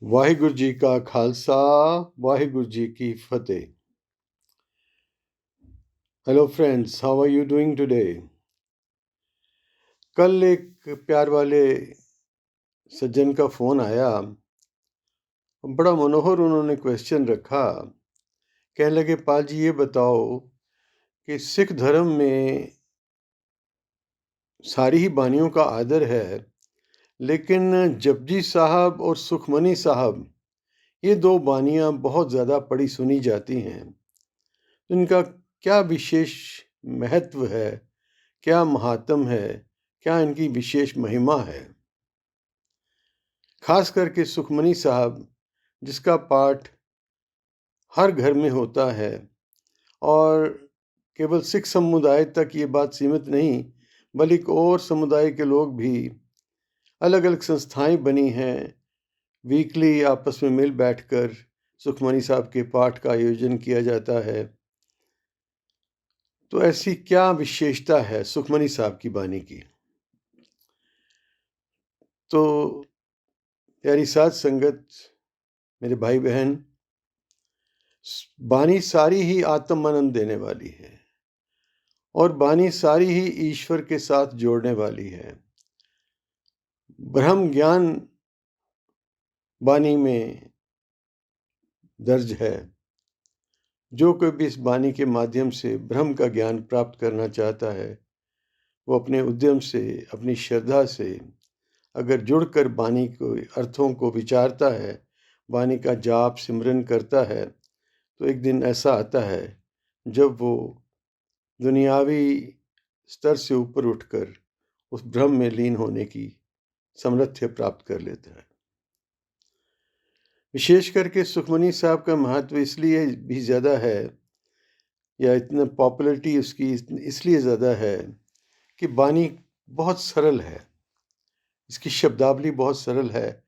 वाहिगुरु जी का खालसा, वाहिगुरु जी की फतेह। Hello friends, how are you doing today? कल एक प्यार वाले सज्जन का फ़ोन आया। बड़ा मनोहर उन्होंने क्वेश्चन रखा। कहने लगे, पाल जी ये बताओ कि सिख धर्म में सारी ही बानियों का आदर है, लेकिन जपजी साहब और सुखमनी साहब ये दो बानियाँ बहुत ज़्यादा पढ़ी सुनी जाती हैं। इनका क्या विशेष महत्व है, क्या महात्म है, क्या इनकी विशेष महिमा है? खास करके सुखमनी साहब, जिसका पाठ हर घर में होता है, और केवल सिख समुदाय तक ये बात सीमित नहीं, बल्कि और समुदाय के लोग भी, अलग अलग संस्थाएं बनी हैं, वीकली आपस में मिल बैठकर सुखमनी साहब के पाठ का आयोजन किया जाता है। तो ऐसी क्या विशेषता है सुखमनी साहब की बानी की? तो प्यारी साध संगत, मेरे भाई बहन, बानी सारी ही आत्मानंद देने वाली है और बानी सारी ही ईश्वर के साथ जोड़ने वाली है। ब्रह्म ज्ञान बानी में दर्ज है। जो कोई भी इस बानी के माध्यम से ब्रह्म का ज्ञान प्राप्त करना चाहता है, वो अपने उद्यम से, अपनी श्रद्धा से अगर जुड़कर बानी को अर्थों को विचारता है, बानी का जाप सिमरन करता है, तो एक दिन ऐसा आता है जब वो दुनियावी स्तर से ऊपर उठकर उस ब्रह्म में लीन होने की सामर्थ्य प्राप्त कर लेता है। विशेष करके सुखमनी साहब का महत्व इसलिए भी ज़्यादा है, या इतना पॉपुलैरिटी उसकी इसलिए ज़्यादा है कि बानी बहुत सरल है, इसकी शब्दावली बहुत सरल है,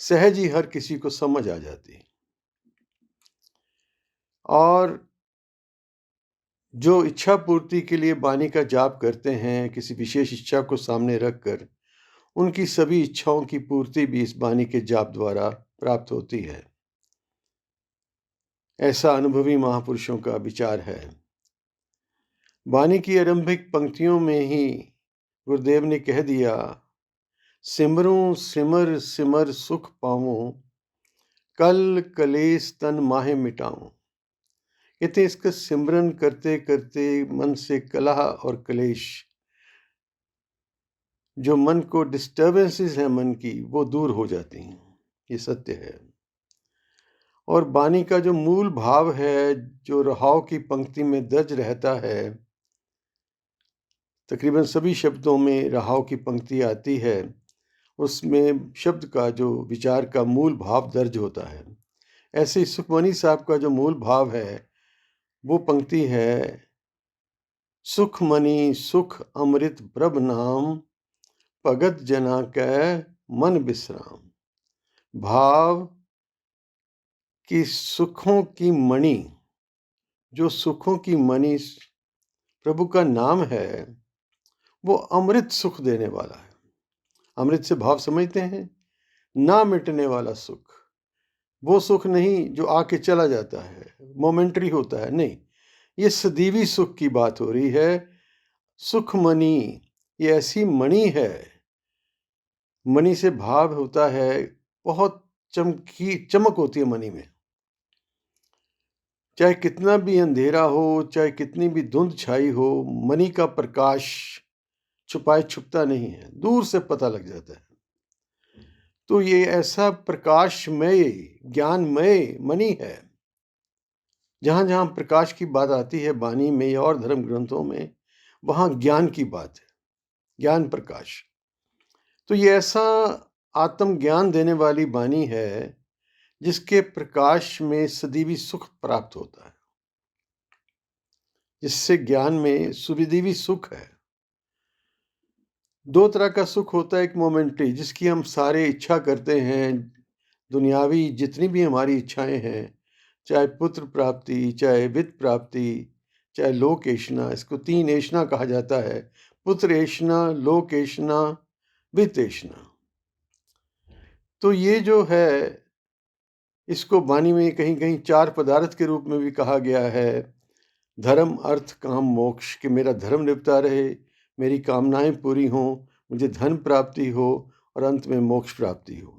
सहज ही हर किसी को समझ आ जाती है। और जो इच्छा पूर्ति के लिए बानी का जाप करते हैं, किसी विशेष इच्छा को सामने रखकर, उनकी सभी इच्छाओं की पूर्ति भी इस बानी के जाप द्वारा प्राप्त होती है। ऐसा अनुभवी महापुरुषों का विचार है। बानी की आरंभिक पंक्तियों में ही गुरुदेव ने कह दिया, सिमरूं सिमर सिमर सुख पाऊं, कल कलेस तन माहे मिटाऊं। कहते इसका सिमरन करते करते मन से कलह और कलेश, जो मन को डिस्टर्बेंसेस हैं मन की, वो दूर हो जाती हैं। ये सत्य है। और बानी का जो मूल भाव है, जो रहाव की पंक्ति में दर्ज रहता है, तकरीबन सभी शब्दों में रहाव की पंक्ति आती है, उसमें शब्द का जो विचार का मूल भाव दर्ज होता है। ऐसे ही सुखमनी साहब का जो मूल भाव है, वो पंक्ति है, सुख मनी सुख अमृत प्रभ नाम, भगत जना कै मन विश्राम। भाव कि सुखों की मणि, जो सुखों की मणि प्रभु का नाम है, वो अमृत सुख देने वाला है। अमृत से भाव समझते हैं, ना मिटने वाला सुख। वो सुख नहीं जो आके चला जाता है, मोमेंटरी होता है, नहीं, ये सदीवी सुख की बात हो रही है। सुख मणि, ये ऐसी मणि है, मणि से भाव होता है, बहुत चमक होती है मणि में। चाहे कितना भी अंधेरा हो, चाहे कितनी भी धुंध छाई हो, मणि का प्रकाश छुपाए छुपता नहीं है, दूर से पता लग जाता है। तो ये ऐसा प्रकाशमय, ज्ञानमय मणि है। जहां जहां प्रकाश की बात आती है बानी में और धर्म ग्रंथों में, वहां ज्ञान की बात है, ज्ञान प्रकाश। तो ये ऐसा आत्मज्ञान देने वाली बानी है, जिसके प्रकाश में सदीवी सुख प्राप्त होता है, जिससे ज्ञान में सुविदीवी सुख है। दो तरह का सुख होता है, एक मोमेंटरी, जिसकी हम सारे इच्छा करते हैं, दुनियावी जितनी भी हमारी इच्छाएं हैं, चाहे पुत्र प्राप्ति, चाहे वित्त प्राप्ति, चाहे लोक ऐशना, इसको तीन ऐशना कहा जाता है, पुत्र ऐशना, लोक ऐशना, वित्त ऐशना। तो ये जो है, इसको वाणी में कहीं कहीं 4 पदार्थ के रूप में भी कहा गया है। धर्म, अर्थ, काम, मोक्ष, कि मेरा धर्म निपटा रहे, मेरी कामनाएं पूरी हों, मुझे धन प्राप्ति हो और अंत में मोक्ष प्राप्ति हो।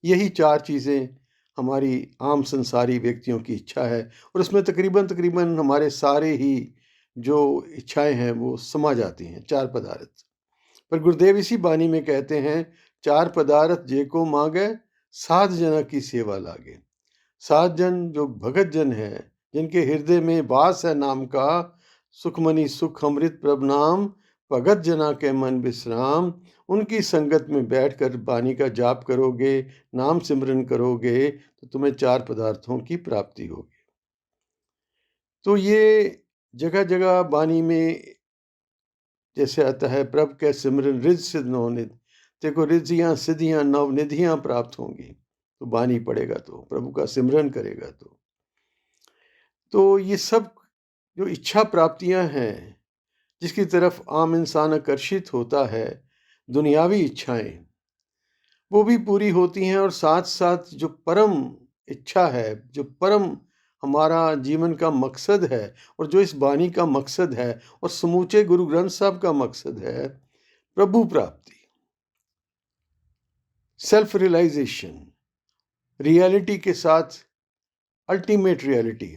यही 4 चीज़ें हमारी आम संसारी व्यक्तियों की इच्छा है और उसमें तकरीबन तकरीबन हमारे सारे ही जो इच्छाएं हैं वो समा जाती हैं, 4 पदार्थ। पर गुरुदेव इसी बानी में कहते हैं, 4 पदार्थ जेको मांगे, 7 जना की सेवा लागे। 7 जन जो भगत जन है, जिनके हृदय में वास है नाम का, सुखमनी सुख अमृत प्रभ नाम, भगत जना के मन विश्राम, उनकी संगत में बैठकर बानी का जाप करोगे, नाम सिमरन करोगे, तो तुम्हें 4 पदार्थों की प्राप्ति होगी। तो ये जगह जगह बानी में जैसे आता है, प्रभ के सिमरन रिज सिद्ध नवनिध, देखो रिजियाँ सिद्धियाँ नवनिधियाँ प्राप्त होंगी। तो बानी पड़ेगा तो, प्रभु का सिमरन करेगा तो ये सब जो इच्छा प्राप्तियां हैं जिसकी तरफ आम इंसान आकर्षित होता है, दुनियावी इच्छाएं, वो भी पूरी होती हैं। और साथ साथ जो परम इच्छा है, जो परम हमारा जीवन का मकसद है और जो इस बानी का मकसद है और समूचे गुरु ग्रंथ साहब का मकसद है, प्रभु प्राप्ति, सेल्फ रियलाइजेशन, रियलिटी के साथ अल्टीमेट रियलिटी,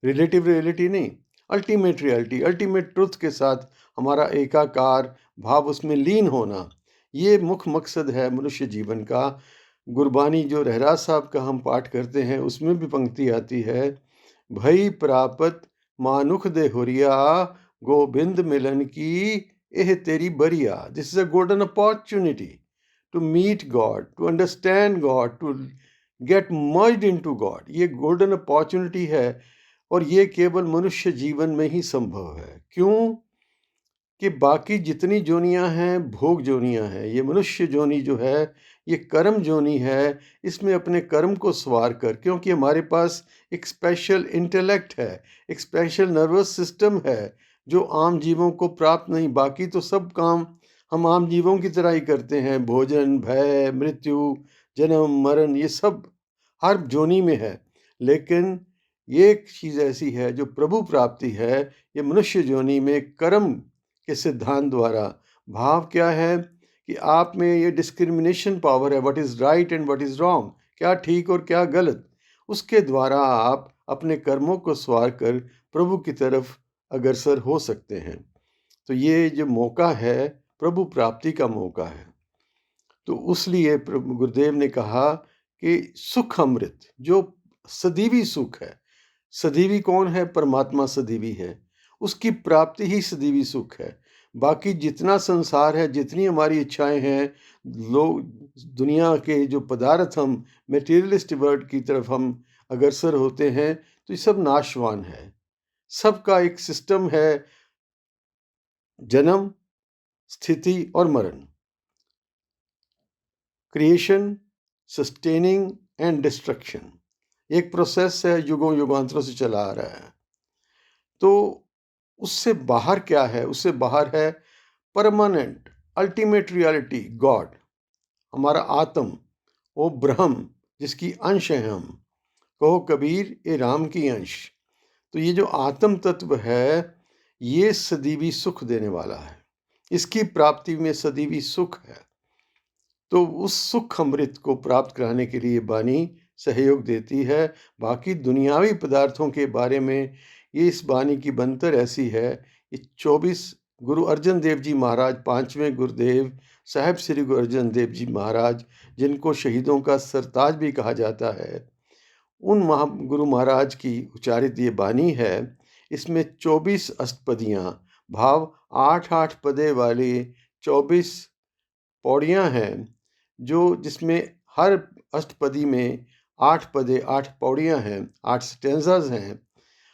रिलेटिव रियलिटी नहीं, अल्टीमेट रियलिटी, अल्टीमेट ट्रुथ के साथ हमारा एकाकार भाव, उसमें लीन होना, ये मुख्य मकसद है मनुष्य जीवन का। गुरबानी जो रहराज साहब का हम पाठ करते हैं उसमें भी पंक्ति आती है, भई प्रापत मानुख दे हुरिया, गोविंद मिलन की एह तेरी बरिया। This is a golden opportunity to meet God, to understand God, to get merged into God. ये गोल्डन अपॉर्चुनिटी है और ये केवल मनुष्य जीवन में ही संभव है। क्यों? कि बाकी जितनी जोनियां हैं भोग जोनियां हैं, ये मनुष्य जोनी जो है ये कर्म जोनी है। इसमें अपने कर्म को सवार कर, क्योंकि हमारे पास एक स्पेशल इंटेलेक्ट है, एक स्पेशल नर्वस सिस्टम है जो आम जीवों को प्राप्त नहीं। बाकी तो सब काम हम आम जीवों की तरह ही करते हैं, भोजन, भय, मृत्यु, जन्म, मरण, ये सब हर जोनी में है। लेकिन ये एक चीज़ ऐसी है जो प्रभु प्राप्ति है, ये मनुष्य जोनी में कर्म के सिद्धांत द्वारा। भाव क्या है कि आप में ये डिस्क्रिमिनेशन पावर है, what is right and what is wrong, क्या ठीक और क्या गलत, उसके द्वारा आप अपने कर्मों को सवार कर प्रभु की तरफ अग्रसर हो सकते हैं। तो ये जो मौका है प्रभु प्राप्ति का मौका है। तो उसलिए प्रभु गुरुदेव ने कहा कि सुख अमृत, जो सदीवी सुख है, सदीवी कौन है? परमात्मा सदीवी है, उसकी प्राप्ति ही सदीवी सुख है। बाकी जितना संसार है, जितनी हमारी इच्छाएं हैं, लोग दुनिया के जो पदार्थ, हम मेटीरियलिस्ट वर्ल्ड की तरफ हम अग्रसर होते हैं, तो ये सब नाशवान है। सबका एक सिस्टम है, जन्म, स्थिति और मरण, क्रिएशन, सस्टेनिंग एंड डिस्ट्रक्शन। एक प्रोसेस है, युगों युगांतरों से चला आ रहा है। तो उससे बाहर क्या है? उससे बाहर है परमानेंट अल्टीमेट रियलिटी, गॉड, हमारा आत्म, वो ब्रह्म जिसकी अंश है हम। कहो कबीर ये राम की अंश। तो ये जो आत्म तत्व है ये सदीवी सुख देने वाला है, इसकी प्राप्ति में सदीवी सुख है। तो उस सुख अमृत को प्राप्त कराने के लिए बानी सहयोग देती है। बाकी दुनियावी पदार्थों के बारे में ये इस बानी की बनतर ऐसी है। ये 24 गुरु अर्जन देव जी महाराज, 5वें गुरुदेव साहब श्री गुरु अर्जन देव जी महाराज, जिनको शहीदों का सरताज भी कहा जाता है, उन गुरु महाराज की उच्चारित ये बानी है। इसमें 24 अष्टपदियाँ, भाव 8-8 पदे वाली 24 पौड़ियाँ हैं, जो जिसमें हर अष्टपदी में 8 पदे, 8 पौड़ियाँ हैं, 8 स्टैंजाज हैं।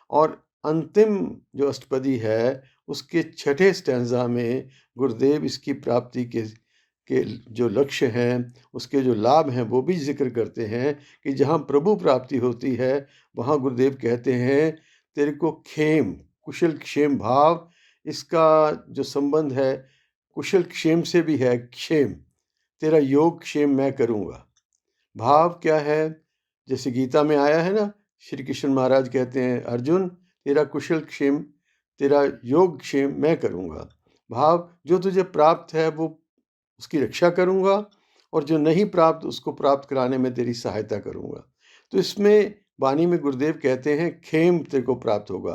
और अंतिम जो अष्टपदी है उसके 6ठे स्टैंजा में गुरुदेव इसकी प्राप्ति के जो लक्ष्य हैं, उसके जो लाभ हैं, वो भी जिक्र करते हैं कि जहाँ प्रभु प्राप्ति होती है वहाँ गुरुदेव कहते हैं तेरे को क्षेम, कुशल क्षेम भाव, इसका जो संबंध है कुशल क्षेम से भी है। क्षेम, तेरा योग क्षेम मैं करूँगा। भाव क्या है? जैसे गीता में आया है ना, श्री कृष्ण महाराज कहते हैं, अर्जुन तेरा कुशल क्षेम, तेरा योग क्षेम मैं करूँगा। भाव जो तुझे प्राप्त है वो उसकी रक्षा करूँगा, और जो नहीं प्राप्त उसको प्राप्त कराने में तेरी सहायता करूँगा। तो इसमें वाणी में गुरुदेव कहते हैं क्षेम तेरे को प्राप्त होगा,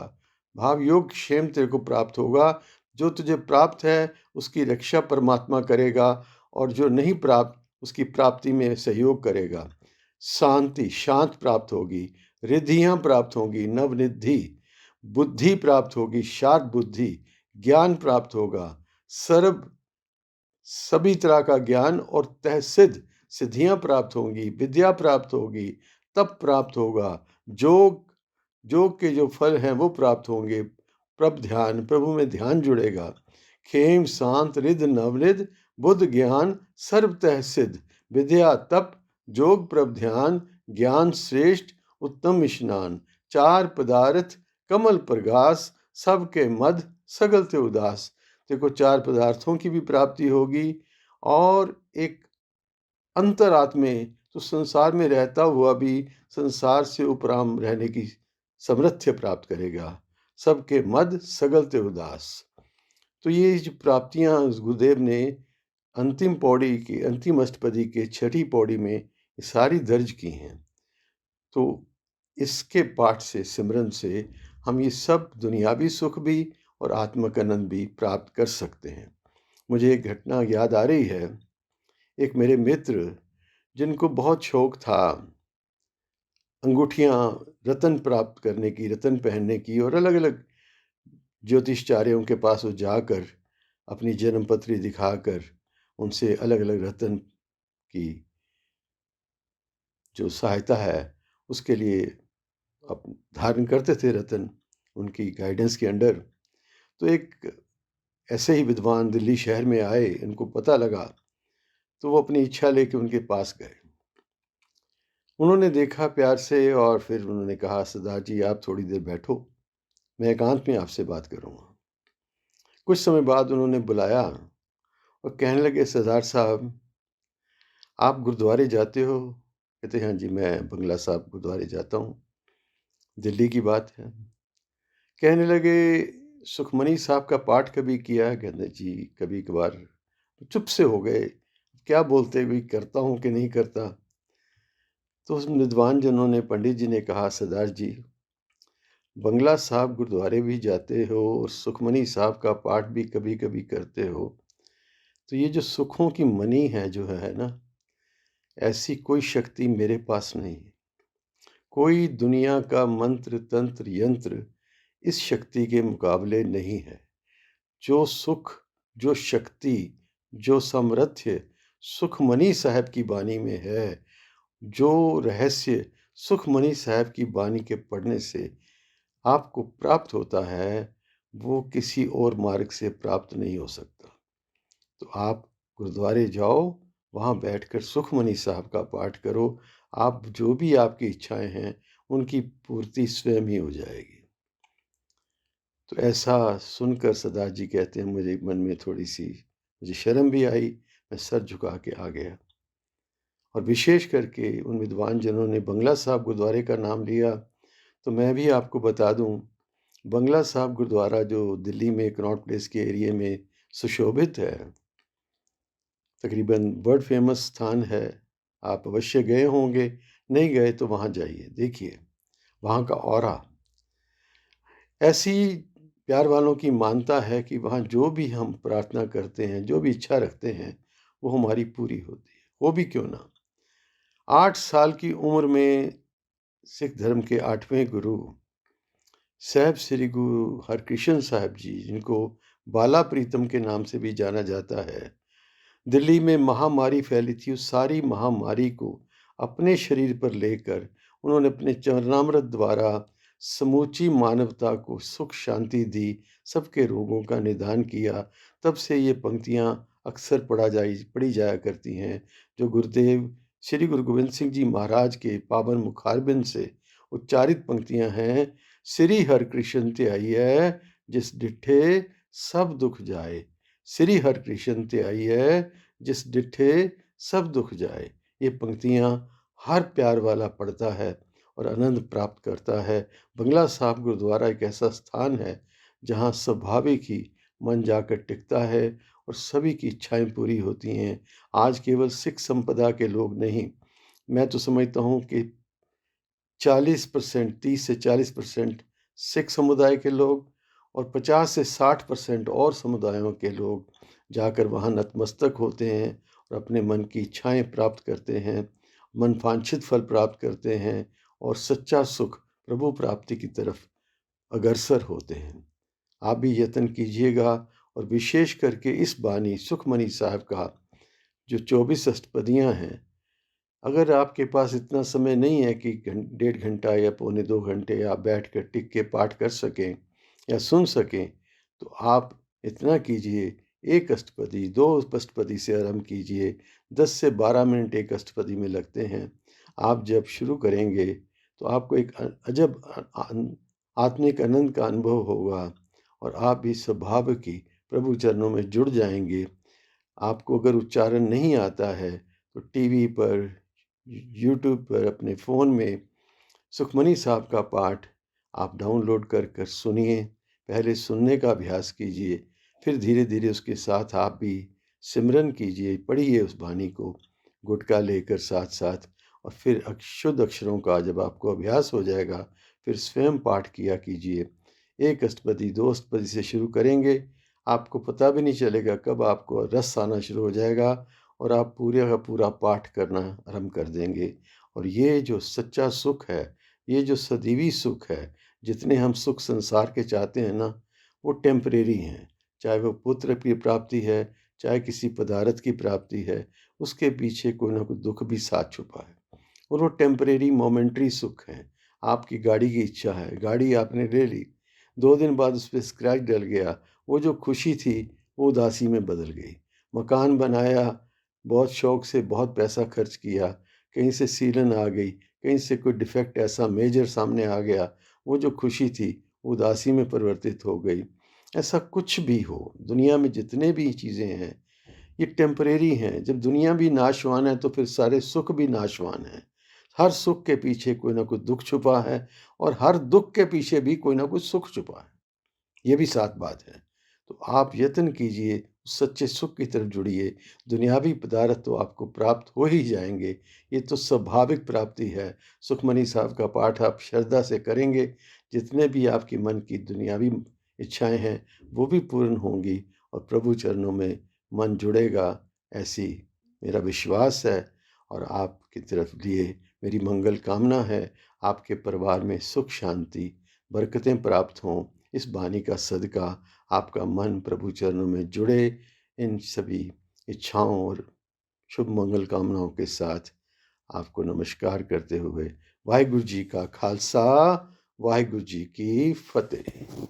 भाव योग क्षेम तेरे को प्राप्त होगा। जो तुझे प्राप्त है उसकी रक्षा परमात्मा करेगा, और जो नहीं प्राप्त उसकी प्राप्ति में सहयोग करेगा। शांति शांत प्राप्त होगी, रिद्धियां प्राप्त होंगी, नवनिधि बुद्धि प्राप्त होगी, शार्प बुद्धि, ज्ञान प्राप्त होगा, सर्व सभी तरह का ज्ञान और तहसिद्ध सिद्धियां प्राप्त होंगी, विद्या प्राप्त होगी, तप प्राप्त होगा, योग योग के जो फल हैं वो प्राप्त होंगे, प्रभ ध्यान प्रभु में ध्यान जुड़ेगा। खेम शांत रिद्ध नवनिध बुद्ध ज्ञान सर्व तहसिद्ध, विद्या तप जोग प्रभ ध्यान, ज्ञान श्रेष्ठ उत्तम स्नान, चार पदार्थ कमल प्रगास, सबके मद सगलते उदास। देखो, चार पदार्थों की भी प्राप्ति होगी, और एक अंतरात्मे तो संसार में रहता हुआ भी संसार से उपराम रहने की सामर्थ्य प्राप्त करेगा, सबके मद सगलते उदास। तो ये जो प्राप्तियां गुरुदेव ने अंतिम पौड़ी की, अंतिम अष्टपदी के छठी पौड़ी में सारी दर्ज की हैं। तो इसके पाठ से, सिमरन से हम ये सब दुनियावी सुख भी और आत्मिक आनंद भी प्राप्त कर सकते हैं। मुझे एक घटना याद आ रही है। एक मेरे मित्र जिनको बहुत शौक था अंगूठियां रत्न प्राप्त करने की, रत्न पहनने की, और अलग अलग ज्योतिषाचार्यों के पास वो जाकर अपनी जन्मपत्री दिखाकर उनसे अलग अलग रत्न की जो सहायता है उसके लिए अब धारण करते थे रत्न, उनकी गाइडेंस के अंडर। तो एक ऐसे ही विद्वान दिल्ली शहर में आए, इनको पता लगा, तो वो अपनी इच्छा लेके उनके पास गए। उन्होंने देखा प्यार से, और फिर उन्होंने कहा, सरदार जी आप थोड़ी देर बैठो, मैं एकांत में आपसे बात करूँगा। कुछ समय बाद उन्होंने बुलाया और कहने लगे, सरदार साहब आप गुरुद्वारे जाते हो? कहते, हाँ जी मैं बंगला साहब गुरुद्वारे जाता हूँ, दिल्ली की बात है। कहने लगे, सुखमनी साहब का पाठ कभी किया है? कहते, जी कभी कभार। चुप से हो गए, क्या बोलते, भी करता हूँ कि नहीं करता। तो उस विद्वान जनों ने, पंडित जी ने कहा, सरदार जी बंगला साहब गुरुद्वारे भी जाते हो और सुखमनी साहब का पाठ भी कभी कभी करते हो, तो ये जो सुखों की मनी है जो है ना, ऐसी कोई शक्ति मेरे पास नहीं है। कोई दुनिया का मंत्र तंत्र यंत्र इस शक्ति के मुकाबले नहीं है। जो सुख, जो शक्ति, जो सामर्थ्य सुखमनी साहब की बानी में है, जो रहस्य सुखमनी साहब की बानी के पढ़ने से आपको प्राप्त होता है, वो किसी और मार्ग से प्राप्त नहीं हो सकता। तो आप गुरुद्वारे जाओ, वहाँ बैठकर सुखमनी साहब का पाठ करो, आप जो भी आपकी इच्छाएं हैं उनकी पूर्ति स्वयं ही हो जाएगी। तो ऐसा सुनकर सरदार जी कहते हैं, मुझे मन में थोड़ी सी मुझे शर्म भी आई, मैं सर झुका के आ गया। और विशेष करके उन विद्वान जनों ने बंगला साहब गुरुद्वारे का नाम लिया, तो मैं भी आपको बता दूं, बंगला साहब गुरुद्वारा जो दिल्ली में कनॉट प्लेस के एरिया में सुशोभित है, तकरीबन वर्ल्ड फेमस स्थान है। आप अवश्य गए होंगे, नहीं गए तो वहाँ जाइए, देखिए वहाँ का ऑरा। ऐसी प्यार वालों की मानता है कि वहाँ जो भी हम प्रार्थना करते हैं, जो भी इच्छा रखते हैं, वो हमारी पूरी होती है, वो भी क्यों ना। 8 साल की उम्र में सिख धर्म के 8वें गुरु साहब श्री गुरु हरकृष्ण साहब जी, जिनको बाला प्रीतम के नाम से भी जाना जाता है, दिल्ली में महामारी फैली थी, उस सारी महामारी को अपने शरीर पर लेकर उन्होंने अपने चरणामृत द्वारा समूची मानवता को सुख शांति दी, सबके रोगों का निदान किया। तब से ये पंक्तियाँ अक्सर पढ़ी जाया करती हैं, जो गुरुदेव श्री गुरु गोविंद सिंह जी महाराज के पावन मुखारबिंद से उच्चारित पंक्तियाँ हैं। श्री हरकृष्ण ते आइए जिस डिठे सब दुख जाए, श्री हरकृष्ण ते आइए जिस डिठे सब दुख जाए। ये पंक्तियाँ हर प्यार वाला पढ़ता है और आनंद प्राप्त करता है। बंगला साहिब गुरुद्वारा एक ऐसा स्थान है जहाँ स्वाभाविक ही मन जाकर टिकता है और सभी की इच्छाएं पूरी होती हैं। आज केवल सिख संप्रदाय के लोग नहीं, मैं तो समझता हूँ कि 40% 30 से 40% सिख समुदाय के लोग और 50 से 60% और समुदायों के लोग जाकर वहाँ नतमस्तक होते हैं और अपने मन की इच्छाएं प्राप्त करते हैं, मनवांछित फल प्राप्त करते हैं और सच्चा सुख प्रभु प्राप्ति की तरफ अग्रसर होते हैं। आप भी यत्न कीजिएगा और विशेष करके इस बानी सुखमनी साहब का जो 24 अष्टपदियाँ हैं, अगर आपके पास इतना समय नहीं है कि 1.5 घंटा या पौने 2 घंटे आप बैठ कर टिक के पाठ कर सकें या सुन सकें, तो आप इतना कीजिए, 1 अष्टपदी, 2 अष्टपदी से आरंभ कीजिए। 10 से 12 मिनट 1 अष्टपदी में लगते हैं। आप जब शुरू करेंगे तो आपको एक अजब आत्मिक आनंद का अनुभव होगा और आप भी स्वभाव की प्रभु चरणों में जुड़ जाएंगे। आपको अगर उच्चारण नहीं आता है तो टीवी पर, यूट्यूब पर, अपने फ़ोन में सुखमनी साहब का पाठ आप डाउनलोड कर कर सुनिए। पहले सुनने का अभ्यास कीजिए, फिर धीरे धीरे उसके साथ आप भी सिमरन कीजिए, पढ़िए उस बानी को गुटका लेकर साथ साथ। और फिर शुद्ध अक्षरों का जब आपको अभ्यास हो जाएगा, फिर स्वयं पाठ किया कीजिए। 1 अष्टपदी, 2 अष्टपदी से शुरू करेंगे, आपको पता भी नहीं चलेगा कब आपको रस आना शुरू हो जाएगा और आप पूरे का पूरा पाठ करना आरंभ कर देंगे। और ये जो सच्चा सुख है, ये जो सदैवी सुख है, जितने हम सुख संसार के चाहते हैं ना, वो टेम्परेरी हैं। चाहे वो पुत्र की प्राप्ति है, चाहे किसी पदार्थ की प्राप्ति है, उसके पीछे कोई ना कोई दुख भी साथ छुपा है और वो टेम्परेरी मोमेंटरी सुख है। आपकी गाड़ी की इच्छा है, गाड़ी आपने ले ली, 2 दिन बाद उस पे स्क्रैच डल गया, वो जो खुशी थी वो उदासी में बदल गई। मकान बनाया, बहुत शौक से बहुत पैसा खर्च किया, कहीं से सीलन आ गई, कहीं से कोई डिफेक्ट ऐसा मेजर सामने आ गया, वो जो खुशी थी उदासी में परिवर्तित हो गई। ऐसा कुछ भी हो, दुनिया में जितने भी चीज़ें हैं ये टेम्परेरी हैं। जब दुनिया भी नाशवान है तो फिर सारे सुख भी नाशवान हैं। हर सुख के पीछे कोई ना कोई दुख छुपा है और हर दुख के पीछे भी कोई ना कोई सुख छुपा है। ये भी साथ बात है। तो आप यत्न कीजिए, सच्चे सुख की तरफ जुड़िए। दुनियावी पदार्थ तो आपको प्राप्त हो ही जाएँगे, ये तो स्वाभाविक प्राप्ति है। सुखमनी साहब का पाठ आप श्रद्धा से करेंगे, जितने भी आपके मन की दुनियावी इच्छाएँ हैं, वो भी पूर्ण होंगी और प्रभु चरणों में मन जुड़ेगा, ऐसी मेरा विश्वास है। और आपकी तरफ लिए मेरी मंगल कामना है, आपके परिवार में सुख शांति, बरकतें प्राप्त हों। इस बानी का सदका आपका मन प्रभु चरणों में जुड़े। इन सभी इच्छाओं और शुभ मंगल कामनाओं के साथ आपको नमस्कार करते हुए वाहिगुरु जी का खालसा, वाहिगुरु जी की फतेह।